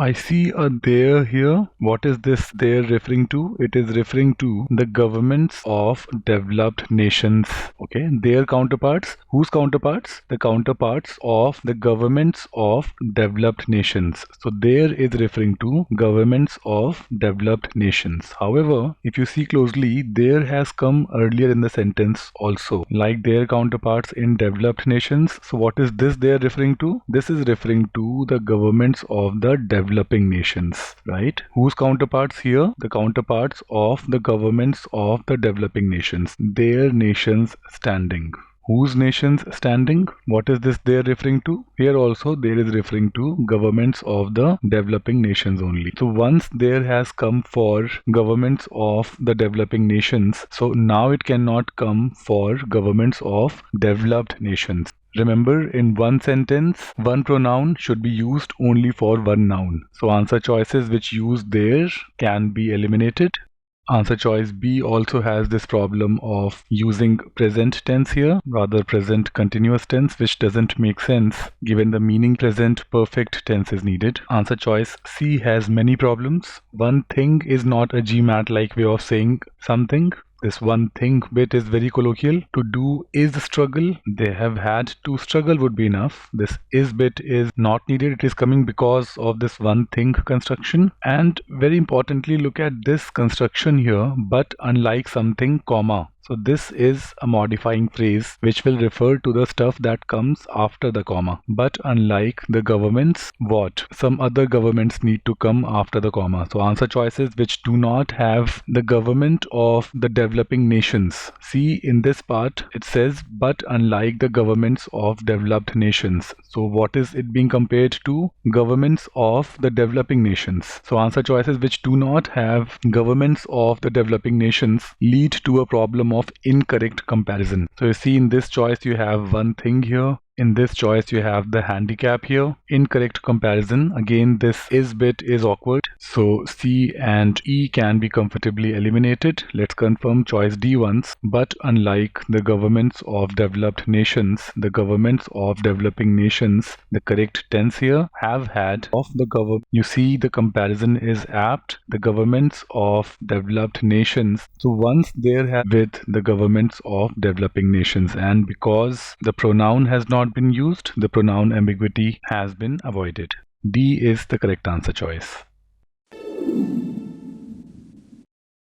I see a there here. What is this there referring to? It is referring to the governments of developed nations. Okay, their counterparts. Whose counterparts? The counterparts of the governments of developed nations. So there is referring to governments of developed nations. However, if you see closely, there has come earlier in the sentence also, like their counterparts in developed nations. So what is this there referring to? This is referring to the governments of the developing nations, right? Whose counterparts here? The counterparts of the governments of the developing nations, their nations standing. Whose nations standing? What is this there referring to? Here also there is referring to governments of the developing nations only. So once there has come for governments of the developing nations, so now it cannot come for governments of developed nations. Remember, in one sentence, one pronoun should be used only for one noun. So answer choices which use there can be eliminated. Answer choice B also has this problem of using present tense here, rather present continuous tense, which doesn't make sense given the meaning present perfect tense is needed. Answer choice C has many problems. One thing is not a GMAT-like way of saying something. This one thing bit is very colloquial. To do is struggle. They have had to struggle would be enough. This is bit is not needed. It is coming because of this one thing construction. And very importantly, look at this construction here, but unlike something, comma. So this is a modifying phrase which will refer to the stuff that comes after the comma. But unlike the governments, what? Some other governments need to come after the comma. So answer choices which do not have the government of the developing nations. See, in this part it says, but unlike the governments of developed nations. So what is it being compared to? Governments of the developing nations. So answer choices which do not have governments of the developing nations lead to a problem of incorrect comparison. So you see, in this choice you have one thing here. In this choice you have the handicap here. Incorrect comparison. Again, this is bit is awkward. So C and E can be comfortably eliminated. Let's confirm choice D once. But unlike the governments of developed nations, the governments of developing nations, the correct tense here have had of the government. You see, the comparison is apt. The governments of developed nations. So once there have with the governments of developing nations, and because the pronoun has not been used, the pronoun ambiguity has been avoided. D is the correct answer choice.